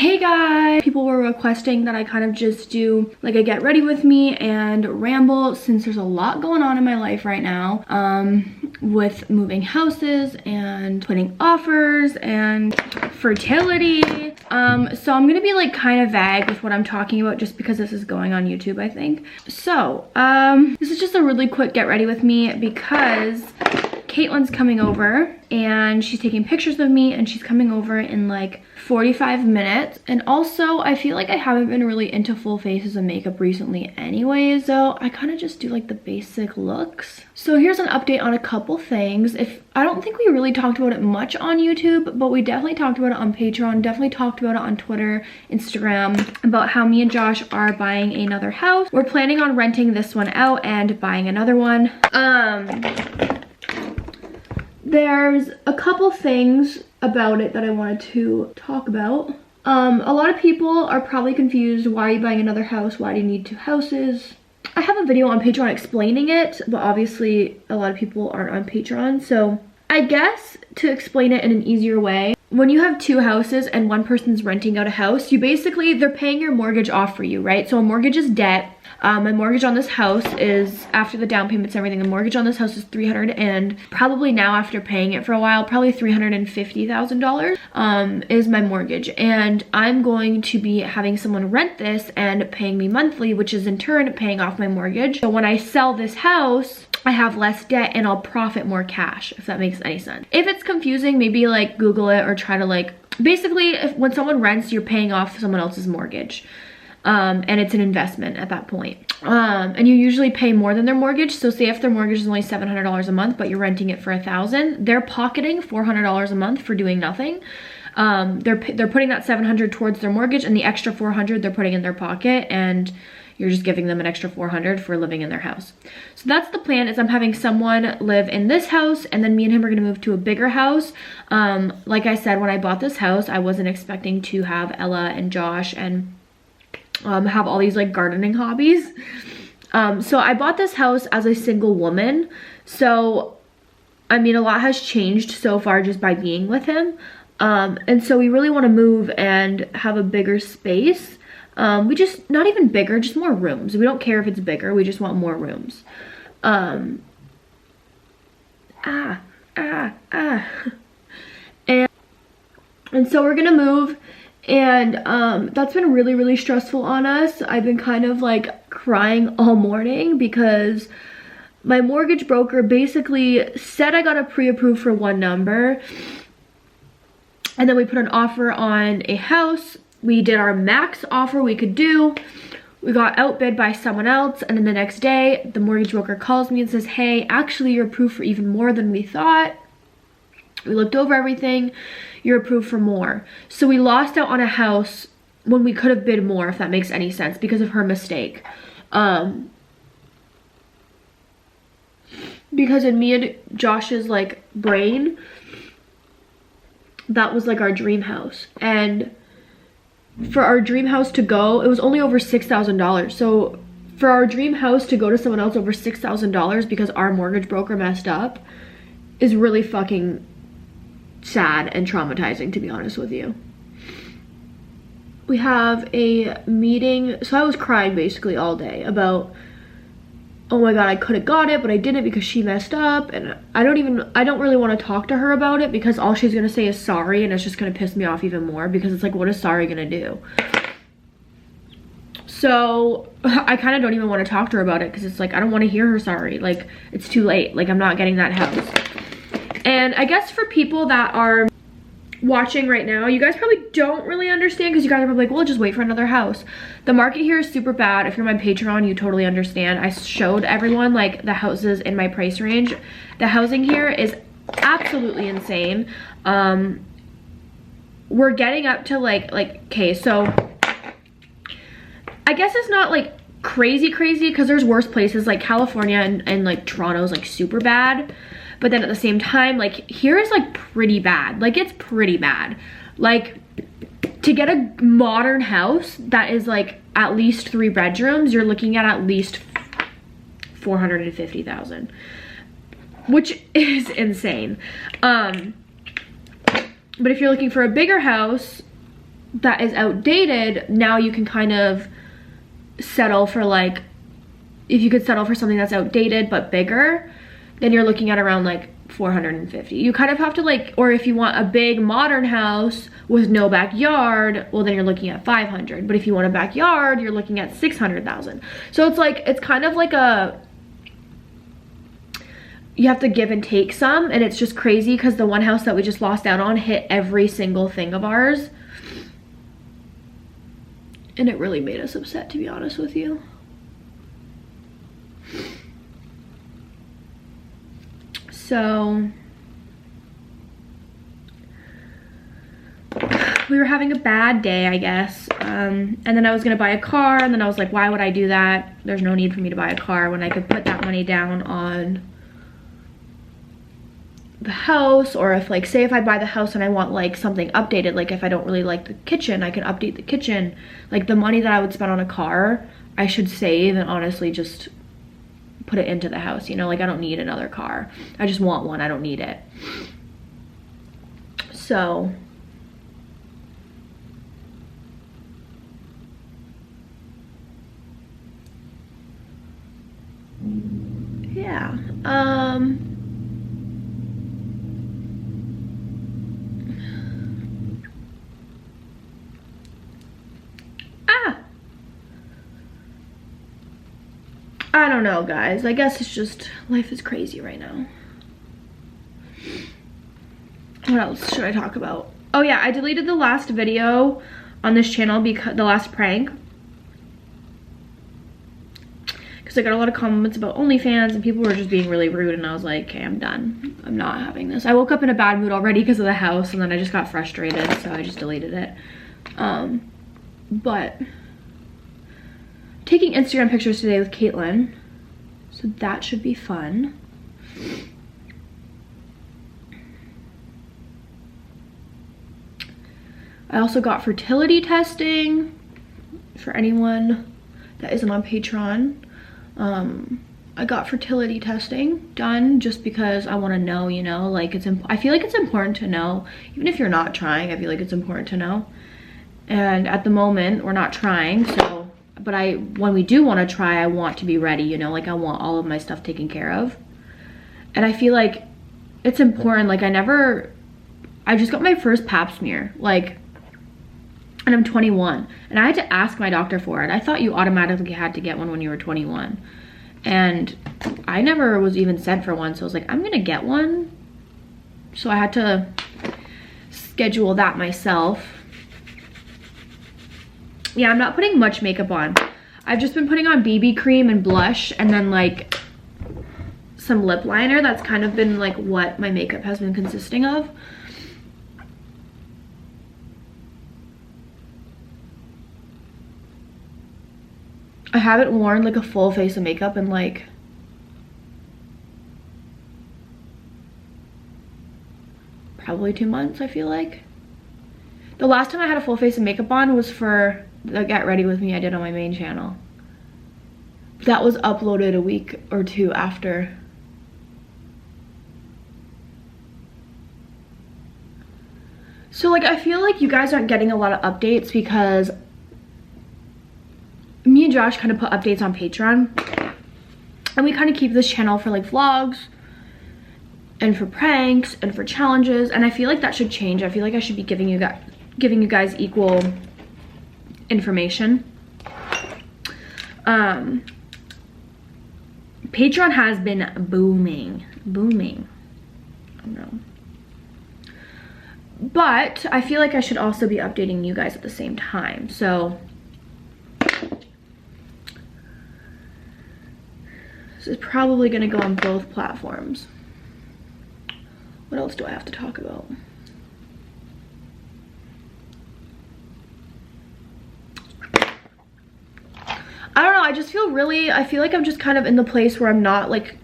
Hey guys! People were requesting that I kind of just do like a get ready with me and ramble since there's a lot going on in my life right now with moving houses and putting offers and fertility. So I'm gonna be like kind of vague with what I'm talking about just because this is going on YouTube, I think. So this is just a really quick get ready with me because Caitlin's coming over and she's taking pictures of me and she's coming over in like 45 minutes. And also I feel like I haven't been really into full faces of makeup recently anyways, so I kind of just do like the basic looks. So here's an update on a couple things. I don't think we really talked about it much on YouTube, but we definitely talked about it on Patreon, definitely talked about it on Twitter, Instagram, about how me and Josh are buying another house. We're planning on renting this one out and buying another one. There's a couple things about it that I wanted to talk about. A lot of people are probably confused. Why are you buying another house? Why do you need two houses? I have a video on Patreon explaining it, but obviously a lot of people aren't on Patreon. So I guess to explain it in an easier way, when you have two houses and one person's renting out a house, they're paying your mortgage off for you, right? So a mortgage is debt. My mortgage on this house is, after the down payments and everything, the mortgage on this house is $300, and probably now after paying it for a while, probably $350,000 is my mortgage. And I'm going to be having someone rent this and paying me monthly, which is in turn paying off my mortgage. So when I sell this house, I have less debt and I'll profit more cash, if that makes any sense. If it's confusing, maybe like Google it or try to like, basically when someone rents, you're paying off someone else's mortgage. And it's an investment at that point. And you usually pay more than their mortgage. So say if their mortgage is only $700 a month, but you're renting it for $1,000, they're pocketing $400 a month for doing nothing. They're putting that $700 towards their mortgage, and the extra $400 they're putting in their pocket, and you're just giving them an extra $400 for living in their house. So that's the plan, is I'm having someone live in this house, and then me and him are gonna move to a bigger house. Like I said, when I bought this house, I wasn't expecting to have Ella and Josh and have all these like gardening hobbies. So I bought this house as a single woman. So, I mean, a lot has changed so far just by being with him. And so we really want to move and have a bigger space. We just, not even bigger, just more rooms. We don't care if it's bigger, we just want more rooms. And so we're gonna move, and that's been really, really stressful on us. I've been kind of like crying all morning because my mortgage broker basically said I got a pre-approved for one number, and then we put an offer on a house. We did our max offer we could do. We got outbid by someone else, and then the next day the mortgage broker calls me and says, hey, actually you're approved for even more than we thought. We looked over everything, you're approved for more. So we lost out on a house when we could have bid more, if that makes any sense, because of her mistake. Because in me and Josh's like brain, that was like our dream house. And for our dream house to go, it was only over $6,000. So for our dream house to go to someone else over $6,000 because our mortgage broker messed up is really fucking sad and traumatizing, to be honest with you. We have a meeting, so I was crying basically all day about, oh my god, I could have got it, but I didn't because she messed up, and I don't really want to talk to her about it because all she's gonna say is sorry, and it's just gonna piss me off even more because it's like, what is sorry gonna do? So I kind of don't even want to talk to her about it because it's like, I don't want to hear her sorry. Like, it's too late. Like, I'm not getting that house. And I guess for people that are watching right now, you guys probably don't really understand because you guys are probably like, well, just wait for another house. The market here is super bad. If you're my Patreon, you totally understand. I showed everyone like the houses in my price range. The housing here is absolutely insane. We're getting up to like okay, so I guess it's not like crazy because there's worse places like California and like Toronto's like super bad. But then at the same time, like, here is like pretty bad. Like, it's pretty bad. Like, to get a modern house that is like at least 3 bedrooms, you're looking at least $450,000, which is insane. But if you're looking for a bigger house, that is outdated, now you can kind of settle for like, if you could settle for something that's outdated but bigger, then you're looking at around like 450. You kind of have to like, or if you want a big modern house with no backyard, well then you're looking at 500. But if you want a backyard, you're looking at 600,000. So it's like, it's kind of like you have to give and take some, and it's just crazy because the one house that we just lost out on hit every single thing of ours. And it really made us upset, to be honest with you. So we were having a bad day, I guess. And then I was gonna buy a car, and then I was like, why would I do that? There's no need for me to buy a car when I could put that money down on the house. Or if like, say if I buy the house and I want like something updated, like if I don't really like the kitchen, I can update the kitchen. Like the money that I would spend on a car, I should save and honestly just put it into the house, you know? Like I don't need another car. I just want one, I don't need it. So yeah, I don't know, guys. I guess it's just, life is crazy right now. What else should I talk about? Oh yeah, I deleted the last video on this channel, because the last prank, because I got a lot of comments about OnlyFans and people were just being really rude, and I was like, okay, I'm done. I'm not having this. I woke up in a bad mood already because of the house, and then I just got frustrated, so I just deleted it. But taking Instagram pictures today with Caitlin, so that should be fun. I also got fertility testing for anyone that isn't on Patreon. I got fertility testing done just because I want to know, you know, like I feel like it's important to know, even if you're not trying. I feel like it's important to know. And at the moment we're not trying, so, but when we do want to try, I want to be ready, you know, like I want all of my stuff taken care of. And I feel like it's important. Like I just got my first pap smear, like, and I'm 21, and I had to ask my doctor for it. I thought you automatically had to get one when you were 21, and I never was even sent for one, so I was like, I'm gonna get one. So I had to schedule that myself. Yeah, I'm not putting much makeup on. I've just been putting on BB cream and blush, and then like some lip liner. That's kind of been like what my makeup has been consisting of. I haven't worn like a full face of makeup in like probably 2 months, I feel like. The last time I had a full face of makeup on was for the Get Ready With Me I did on my main channel. That was uploaded a week or two after. So like I feel like you guys aren't getting a lot of updates because me and Josh kind of put updates on Patreon, and we kind of keep this channel for like vlogs and for pranks and for challenges, and I feel like that should change. I feel like I should be giving you guys equal information. Patreon has been booming. I don't know. But I feel like I should also be updating you guys at the same time. So this is probably going to go on both platforms. What else do I have to talk about? I don't know. I just feel I feel like I'm just kind of in the place where I'm not like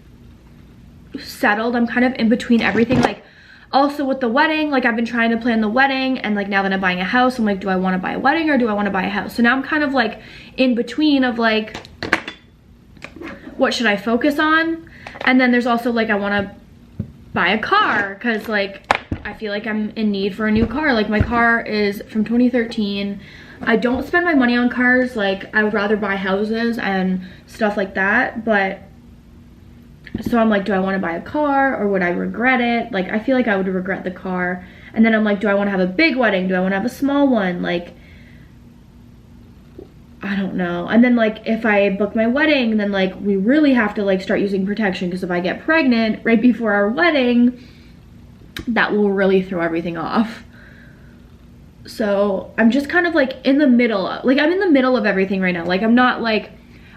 settled. I'm kind of in between everything. Like also with the wedding, like I've been trying to plan the wedding, and like now that I'm buying a house, I'm like, do I want to buy a wedding or do I want to buy a house? So now I'm kind of like in between of like, what should I focus on? And then there's also like, I want to buy a car, because like I feel like I'm in need for a new car. Like my car is from 2013. I don't spend my money on cars. Like I would rather buy houses and stuff like that. But so I'm like, do I want to buy a car or would I regret it? Like I feel like I would regret the car. And then I'm like, do I want to have a big wedding? Do I want to have a small one? Like, I don't know. And then like if I book my wedding, then like we really have to like start using protection, because if I get pregnant right before our wedding, that will really throw everything off. So I'm just kind of like in the middle of, like I'm in the middle of everything right now. Like I'm not like,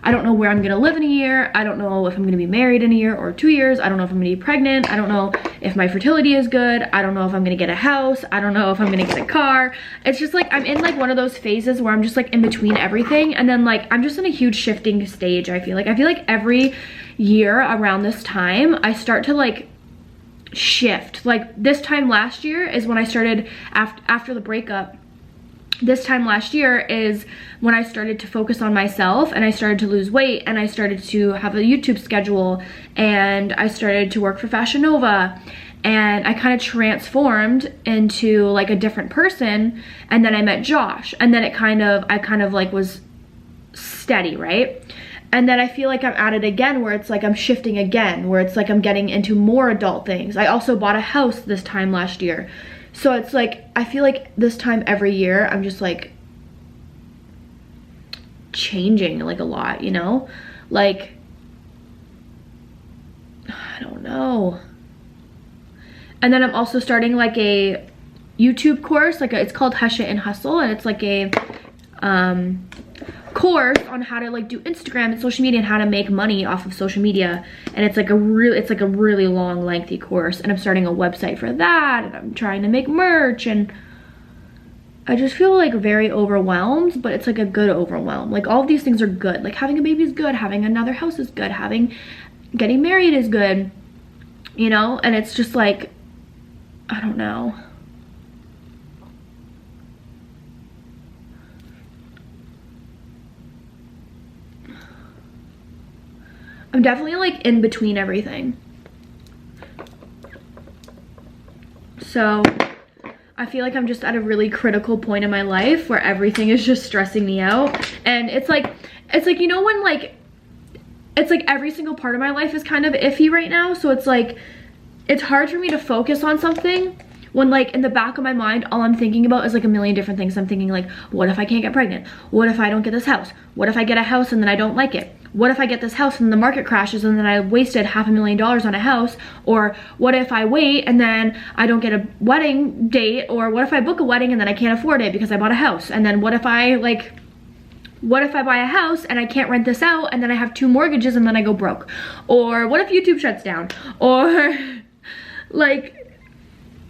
I don't know where I'm gonna live in a year. I don't know if I'm gonna be married in a year or 2 years. I don't know if I'm gonna be pregnant. I don't know if my fertility is good. I don't know if I'm gonna get a house. I don't know if I'm gonna get a car. It's just like, I'm in like one of those phases where I'm just like in between everything. And then like, I'm just in a huge shifting stage. I feel like every year around this time, I start to like shift. Like this time last year is when I started after the breakup. This time last year is when I started to focus on myself, and I started to lose weight, and I started to have a YouTube schedule, and I started to work for FashionNova, and I kind of transformed into like a different person. And then I met Josh, and then I kind of like was steady, right? And then I feel like I'm at it again, where it's like I'm shifting again, where it's like I'm getting into more adult things. I also bought a house this time last year. So it's like, I feel like this time every year, I'm just like changing like a lot, you know? Like, I don't know. And then I'm also starting like a YouTube course, like it's called Hush It and Hustle. And it's like a course on how to like do Instagram and social media and how to make money off of social media. And it's like a really long, lengthy course, and I'm starting a website for that, and I'm trying to make merch, and I just feel like very overwhelmed. But it's like a good overwhelm. Like all of these things are good. Like having a baby is good, having another house is good, getting married is good, you know? And it's just like, I don't know. I'm definitely like in between everything. So I feel like I'm just at a really critical point in my life where everything is just stressing me out. And it's like, you know, when like, it's like every single part of my life is kind of iffy right now. So it's like, it's hard for me to focus on something when like in the back of my mind, all I'm thinking about is like a million different things. I'm thinking like, what if I can't get pregnant? What if I don't get this house? What if I get a house and then I don't like it? What if I get this house and the market crashes and then I wasted $500,000 on a house? Or what if I wait and then I don't get a wedding date? Or what if I book a wedding and then I can't afford it because I bought a house? And then what if I buy a house and I can't rent this out and then I have 2 mortgages and then I go broke? Or what if YouTube shuts down? Or like,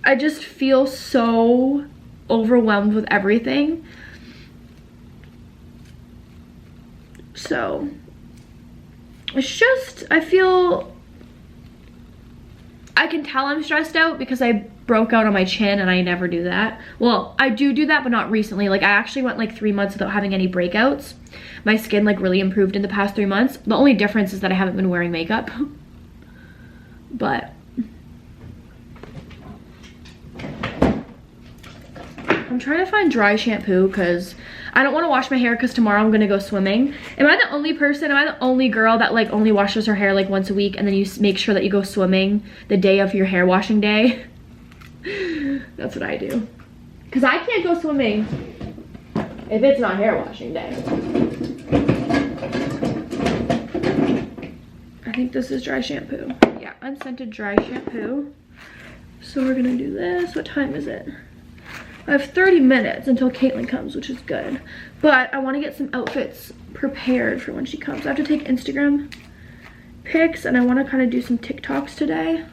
I just feel so overwhelmed with everything. So it's just, I can tell I'm stressed out because I broke out on my chin, and I never do that. Well, I do that, but not recently. Like I actually went like 3 months without having any breakouts. My skin like really improved in the past 3 months. The only difference is that I haven't been wearing makeup. But I'm trying to find dry shampoo because I don't want to wash my hair because tomorrow I'm gonna go swimming. Am I the only girl that like only washes her hair like once a week and then you make sure that you go swimming the day of your hair washing day? That's what I do. Because I can't go swimming if it's not hair washing day. I think this is dry shampoo. Yeah, unscented dry shampoo. So we're gonna do this. What time is it? I have 30 minutes until Caitlin comes, which is good. But I want to get some outfits prepared for when she comes. I have to take Instagram pics, and I want to kind of do some TikToks today.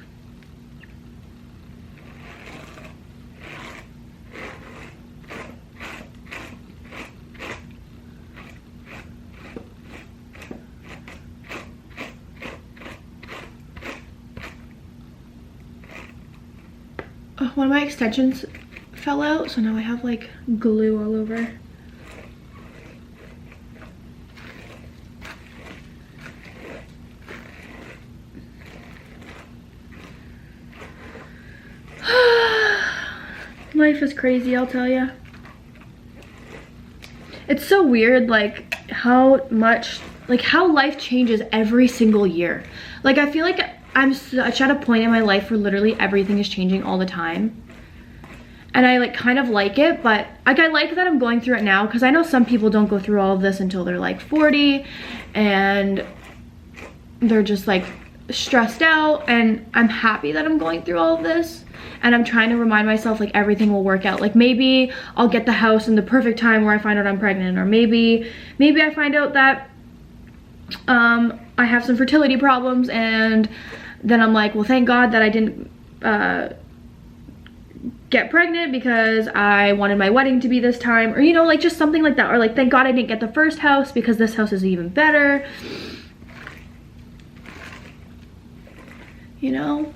Oh, one of my extensions fell out, so now I have like glue all over. Life is crazy, I'll tell you. It's so weird, like, how life changes every single year. Like, I feel like I'm such at a point in my life where literally everything is changing all the time. And I like kind of like it, but like I like that I'm going through it now, because I know some people don't go through all of this until they're like 40 and they're just like stressed out, and I'm happy that I'm going through all of this. And I'm trying to remind myself like everything will work out. Like maybe I'll get the house in the perfect time where I find out I'm pregnant, or maybe I find out that I have some fertility problems, and then I'm like, well, thank God that I didn't get pregnant because I wanted my wedding to be this time, or you know, like just something like that. Or like, thank God I didn't get the first house because this house is even better, you know.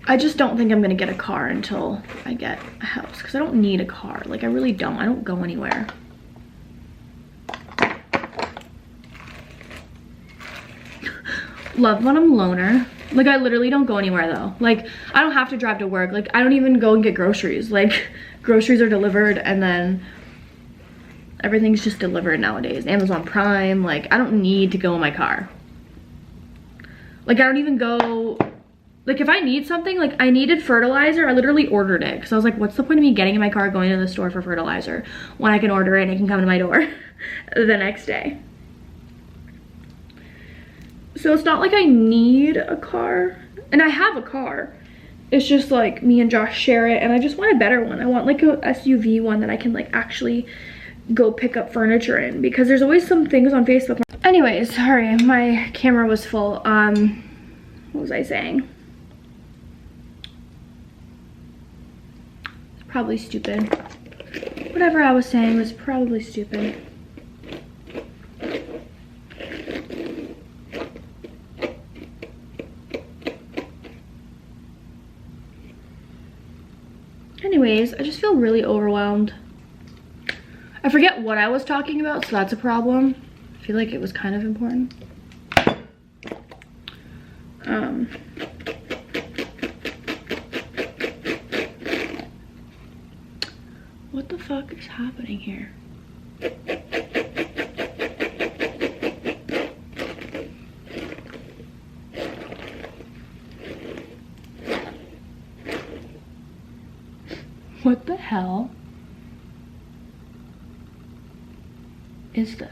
I just don't think I'm gonna get a car until I get a house, because I don't need a car. Like, I really don't. I don't go anywhere. Love when I'm loner. Like, I literally don't go anywhere though. Like, I don't have to drive to work. Like, I don't even go and get groceries. Like, groceries are delivered, and then everything's just delivered nowadays. Amazon Prime. Like, I don't need to go in my car. Like, I don't even go. Like, if I need something, like I needed fertilizer, I literally ordered it, because I was like, what's the point of me getting in my car going to the store for fertilizer when I can order it and it can come to my door the next day? So it's not like I need a car, and I have a car. It's just like me and Josh share it, and I just want a better one. I want like a SUV one that I can like actually go pick up furniture in, because there's always some things on Facebook. Anyways, sorry, my camera was full. What was I saying? Probably stupid. Whatever I was saying was probably stupid. Anyways, I just feel really overwhelmed. I forget what I was talking about, so that's a problem. I feel like it was kind of important. What the fuck is happening here? What the hell is this?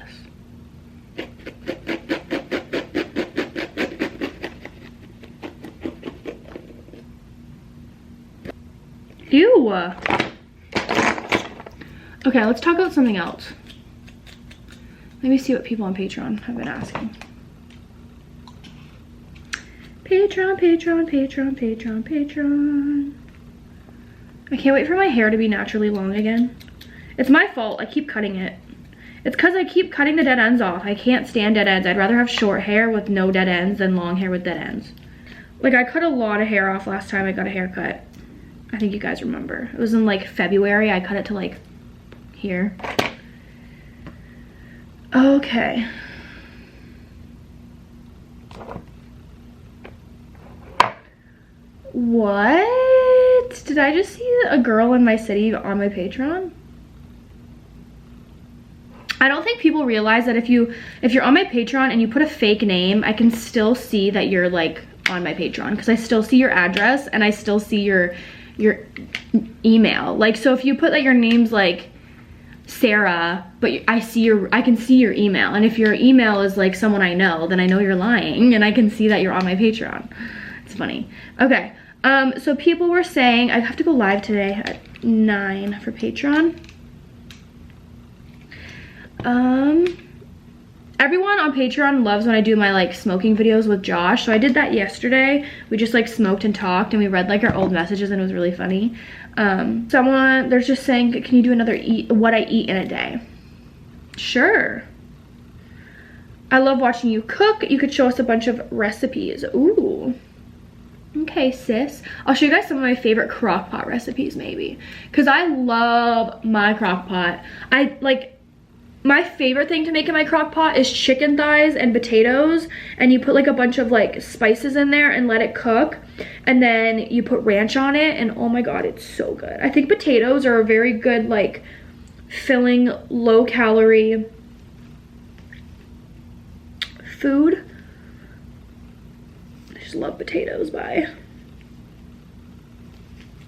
Ew. Okay, let's talk about something else. Let me see what people on Patreon have been asking. Patreon, Patreon, Patreon, Patreon, Patreon. I can't wait for my hair to be naturally long again. It's my fault, I keep cutting it. It's because I keep cutting the dead ends off. I can't stand dead ends. I'd rather have short hair with no dead ends than long hair with dead ends. Like, I cut a lot of hair off last time I got a haircut. I think you guys remember. It was in like February. I cut it to like here. Okay. What? Did I just see a girl in my city on my Patreon? I don't think people realize that if you're on my Patreon and you put a fake name, I can still see that you're like on my Patreon, because I still see your address and I still see your email. Like, so if you put that your name's like Sarah, but I can see your email, and if your email is like someone I know, then I know you're lying, and I can see that you're on my Patreon. It's funny. Okay, so people were saying I have to go live today at 9 for Patreon. Everyone on Patreon loves when I do my like smoking videos with Josh, so I did that yesterday. We just like smoked and talked, and we read like our old messages, and it was really funny. Someone, they're just saying, can you do another what I eat in a day? Sure. I love watching you cook. You could show us a bunch of recipes. Ooh. Okay, sis. I'll show you guys some of my favorite crock pot recipes maybe, because I love my crock pot. My favorite thing to make in my crock pot is chicken thighs and potatoes, and you put like a bunch of like spices in there and let it cook, and then you put ranch on it, and oh my god, it's so good. I think potatoes are a very good like filling, low calorie food. I just love potatoes. Bye.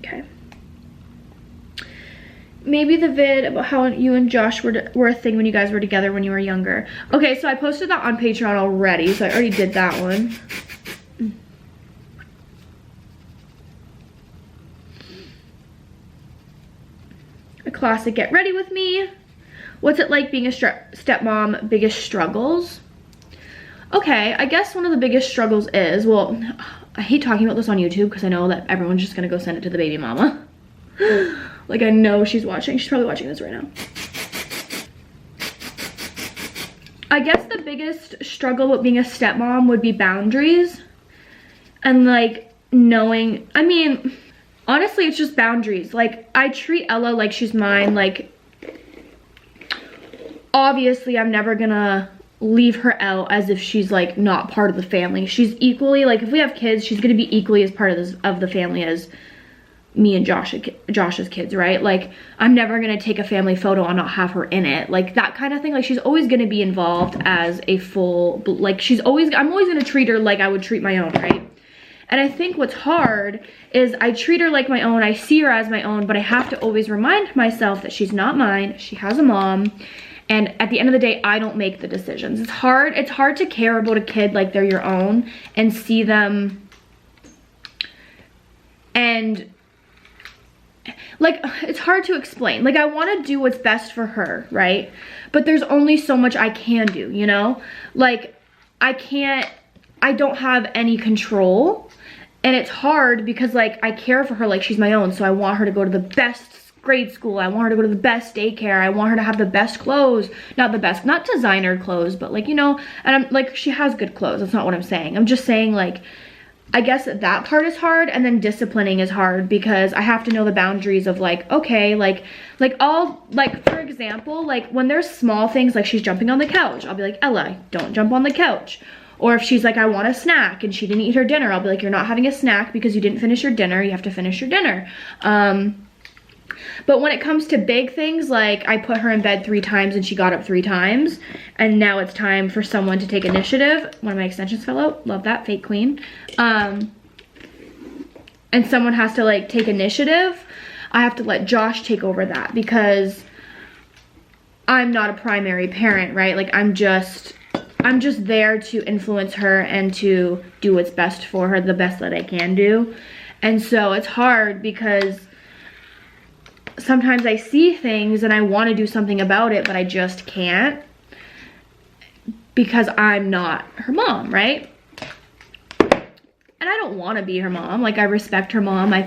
Okay. Maybe the vid about how you and Josh were a thing when you guys were together when you were younger. Okay, so I posted that on Patreon already, so I already did that one. A classic get ready with me. What's it like being a stepmom? Biggest struggles? Okay, I guess one of the biggest struggles is, well, I hate talking about this on YouTube because I know that everyone's just gonna go send it to the baby mama. Like, I know she's watching. She's probably watching this right now. I guess the biggest struggle with being a stepmom would be boundaries. And like knowing, I mean, honestly, it's just boundaries. Like, I treat Ella like she's mine. Like, obviously, I'm never gonna leave her out as if she's like not part of the family. She's equally, like, if we have kids, she's gonna be equally as part of the family as me and Josh's kids, right? Like, I'm never gonna take a family photo and not have her in it, like that kind of thing. Like, she's always gonna be involved as a full, like, I'm always gonna treat her like I would treat my own, right? And I think what's hard is I treat her like my own, I see her as my own, but I have to always remind myself that she's not mine, she has a mom, and at the end of the day, I don't make the decisions. It's hard to care about a kid like they're your own and see them, and like, it's hard to explain. Like, I want to do what's best for her, right? But there's only so much I can do, you know? Like, I don't have any control, and it's hard because, like, I care for her like she's my own, so I want her to go to the best grade school, I want her to go to the best daycare, I want her to have the best clothes, not designer clothes, but like, you know, and I'm like, she has good clothes, that's not what I'm saying. I'm just saying, like, I guess that part is hard, and then disciplining is hard because I have to know the boundaries of like, okay, like for example, like when there's small things like she's jumping on the couch, I'll be like, Ella, don't jump on the couch. Or if she's like, I want a snack and she didn't eat her dinner, I'll be like, you're not having a snack because you didn't finish your dinner, you have to finish your dinner. But when it comes to big things, like I put her in bed 3 times and she got up 3 times, and now it's time for someone to take initiative. One of my extensions fell out, love that, fake queen. And someone has to like take initiative. I have to let Josh take over that because I'm not a primary parent, right? Like, I'm just there to influence her and to do what's best for her, the best that I can do. And so it's hard because sometimes I see things and I want to do something about it, but I just can't because I'm not her mom, right? And I don't want to be her mom. Like, I respect her mom. I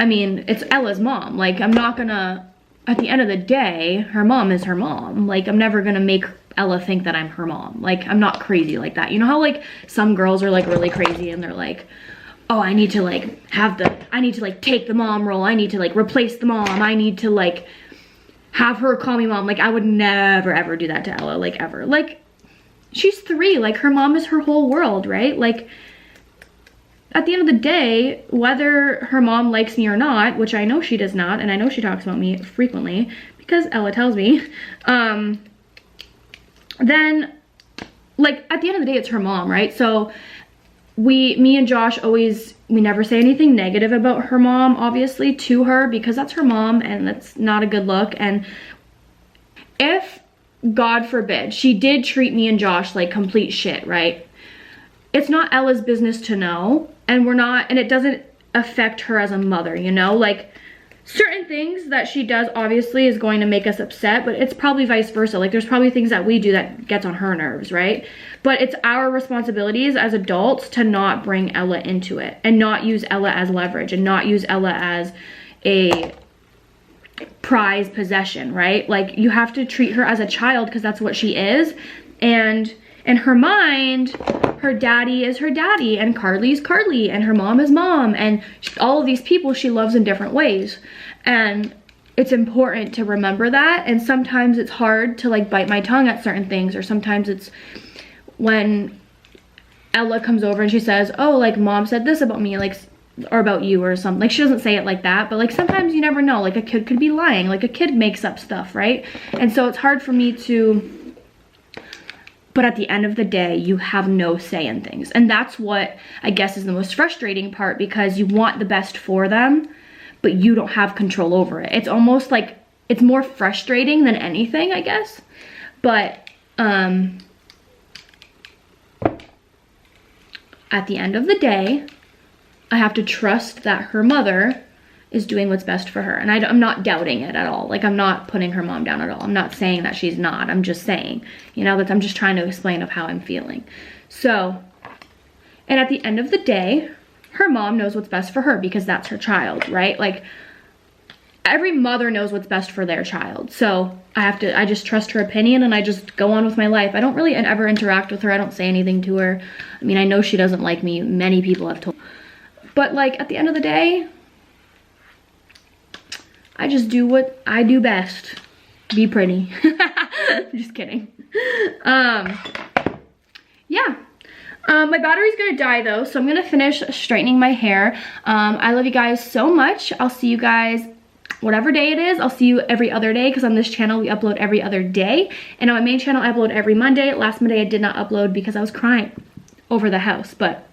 mean, it's Ella's mom. Like, I'm not gonna, at the end of the day, her mom is her mom. Like, I'm never gonna make Ella think that I'm her mom. Like, I'm not crazy like that. You know how like some girls are like really crazy and they're like, oh, I need to like take the mom role. I need to like replace the mom. I need to like have her call me mom. Like, I would never ever do that to Ella, like ever. Like, she's 3, like her mom is her whole world, right? Like, at the end of the day, whether her mom likes me or not, which I know she does not, and I know she talks about me frequently because Ella tells me, then like at the end of the day, it's her mom, right? So me and Josh always, we never say anything negative about her mom, obviously, to her, because that's her mom and that's not a good look. And if, God forbid, she did treat me and Josh like complete shit, right? It's not Ella's business to know, and it doesn't affect her as a mother, you know? Like, certain things that she does obviously is going to make us upset, but it's probably vice versa. Like, there's probably things that we do that gets on her nerves, right? But it's our responsibilities as adults to not bring Ella into it and not use Ella as leverage and not use Ella as a prized possession, right? Like, you have to treat her as a child because that's what she is. And in her mind, her daddy is her daddy and Karlee's Karlee and her mom is mom, and all of these people she loves in different ways. And it's important to remember that. And sometimes it's hard to like bite my tongue at certain things, or sometimes it's when Ella comes over and she says, oh, like mom said this about me, like, or about you or something. Like she doesn't say it like that, but like sometimes you never know, like a kid could be lying, like a kid makes up stuff, right? And so it's hard for me to, but at the end of the day, you have no say in things. And that's what I guess is the most frustrating part, because you want the best for them, but you don't have control over it. It's almost like, it's more frustrating than anything, I guess. But at the end of the day, I have to trust that her mother is doing what's best for her. And I'm not doubting it at all. Like, I'm not putting her mom down at all. I'm not saying that she's not. I'm just saying, you know, that I'm just trying to explain of how I'm feeling. So, and at the end of the day, her mom knows what's best for her because that's her child, right? Like, every mother knows what's best for their child. So I just trust her opinion and I just go on with my life. I don't really ever interact with her. I don't say anything to her. I mean, I know she doesn't like me. Many people have told. But like, at the end of the day, I just do what I do best. Be pretty. I'm just kidding. Yeah. My battery's gonna die though, so I'm gonna finish straightening my hair. I love you guys so much. I'll see you guys whatever day it is. I'll see you every other day, because on this channel we upload every other day. And on my main channel I upload every Monday. Last Monday I did not upload because I was crying over the house. But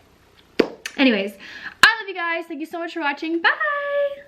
anyways, I love you guys. Thank you so much for watching. Bye!